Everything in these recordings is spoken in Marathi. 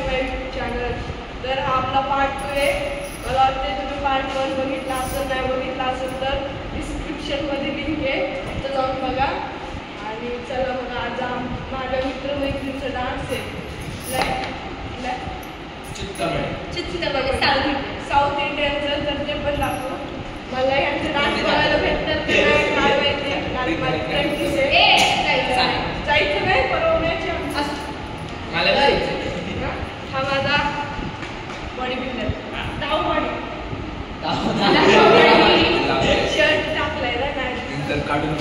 माय यूट्यूब चॅनल. तर हा आपला पार्ट 2 आहे. मला वाटते तुम्ही पार्ट 1 बघितला असेल, नाही बघितला असेल तर डिस्क्रिप्शनमध्ये लिंक आहे, तिथं जाऊन बघा. आणि चला बघा, आज माझ्या मित्रमैत्रिणीचा डान्स आहे. साऊथ इंडियनचं, तर ते पण दाखव. मला यांचं डान्स बघायला भेटतात की नाही काय माहिती. आणि माझी प्रॅक्टिस आहे. जायचं नाही परवण्याची हा माझा बॉडी बिल्डर डाव बॉडी शर्ट टाकलाय ना काढून.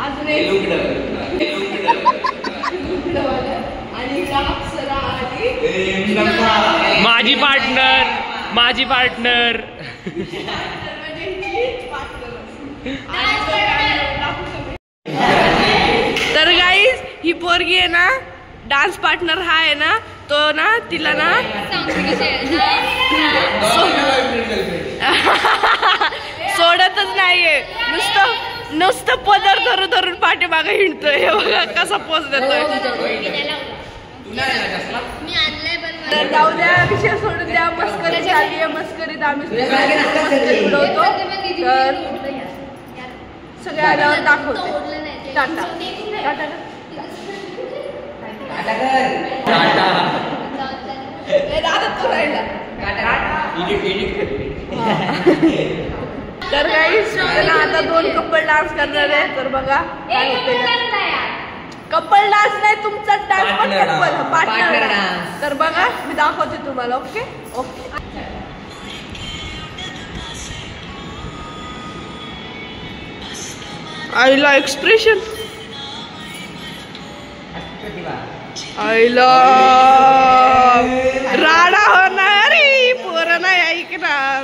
अजून एक आणि अप्सरा आणि माझी पार्टनर तर गाईज ही पोरगी आहे ना, डान्स पार्टनर हा आहे ना, तो ना तिला ना सोडतच नाहीये. नुसतं पदर धरून पाठीमागे हिंडतोय. हे बघा कसा पोच देतोय. जाऊ द्या, विषय सोडून द्या. मस्करी झाली आहे. मस्करीत आम्ही उडवतो. तर सगळे आल्यावर दाखवते. टाटा टाटा तर काही आता 2 कपल डान्स करणार आहे. तर बघा काय होते. कपल डान्स नाही, तुमचा डान्स पण कपल पार्टनर डान्स. तर बघा मी दाखवते तुम्हाला. Okay okay. आईला एक्सप्रेशन, आईला राडा होणार, पोरं नाही ऐकणार.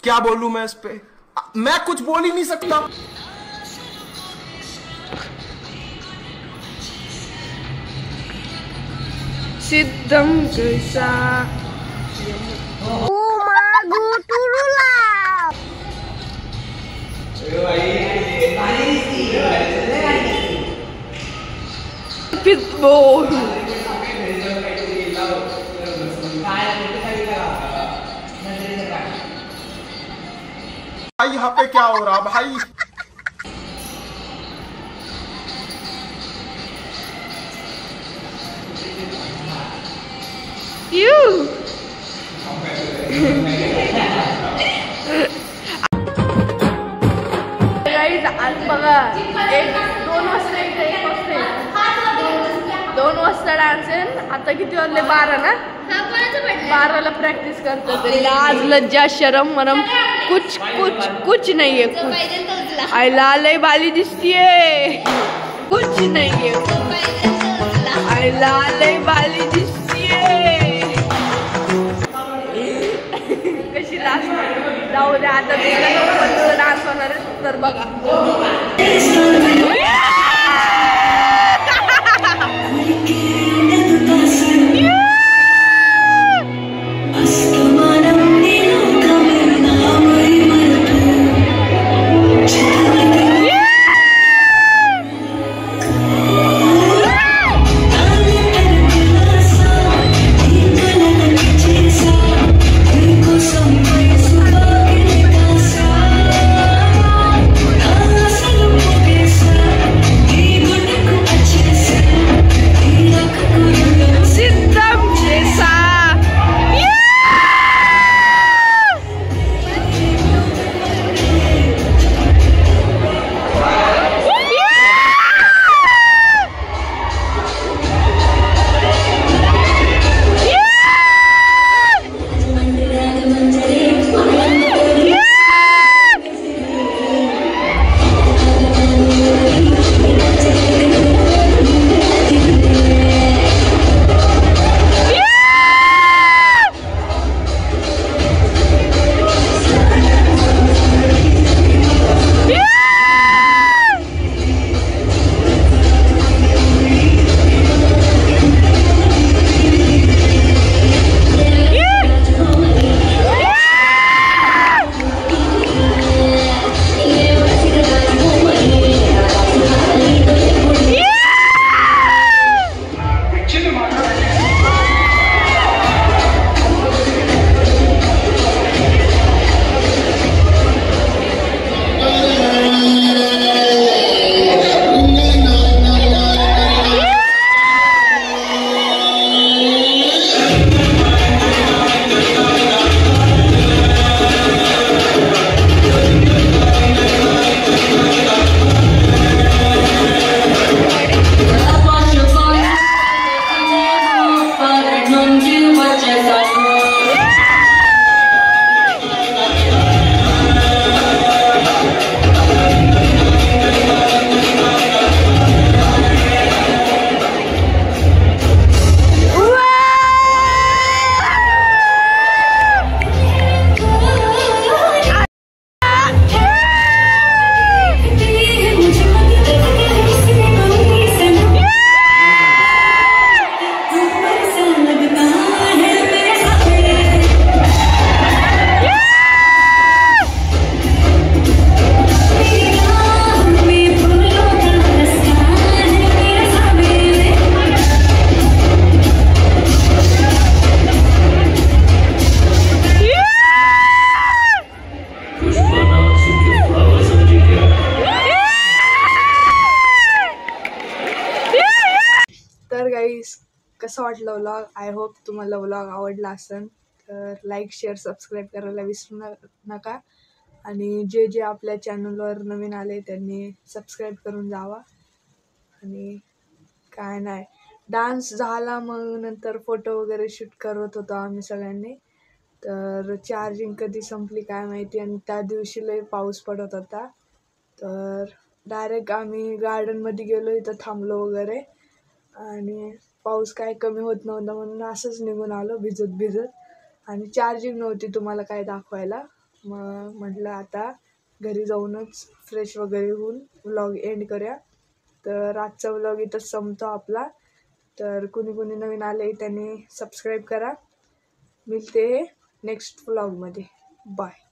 क्या बोलूं मैं इस पे, मैं कुछ बोल ही नहीं सकता. सिद्धम कैसा फिटबॉल. भाई यहाँ पे क्या हो रहा भाई. आज बघा 2 वाजता 2 वाजता डान्स आहे. आता किती वाजले? 12 ना. 12ला प्रॅक्टिस करतात. लाज लज्जा शरम मरम कुछ नाहीये. कुछ आईला लय बाली दिसतीये. कुछ नाहीये. आईला लय बाली दिसतीये. कशी लास्ट. जाऊ द्या, आता डान्स होणार आहे. तर बघा कसा वाटला व्लॉग. आय होप तुम्हाला व्लॉग आवडला असेल तर लाईक शेअर सबस्क्राईब करायला विसरू नका. आणि जे आपल्या चॅनलवर नवीन आले त्यांनी सबस्क्राईब करून जावा. आणि काय नाही, डान्स झाला मग नंतर फोटो वगैरे शूट करत होतो आम्ही सगळ्यांनी. तर चार्जिंग कधी संपली काय माहिती आणि त्या दिवशी लय पाऊस पडत होता. तर डायरेक्ट आम्ही गार्डनमध्ये गेलो, इथं थांबलो वगैरे आणि पाऊस काय कमी होत नव्हता म्हणून असंच निघून आलो भिजत आणि चार्जिंग नव्हती तुम्हाला काय दाखवायला. मग म्हटलं आता घरी जाऊनच फ्रेश वगैरे होऊन व्लॉग एंड करूया. तर आजचा व्लॉग इथंच संपतो आपला. तर कुणी नवीन आले त्यांनी सबस्क्राईब करा. मिळते नेक्स्ट व्लॉगमध्ये. बाय.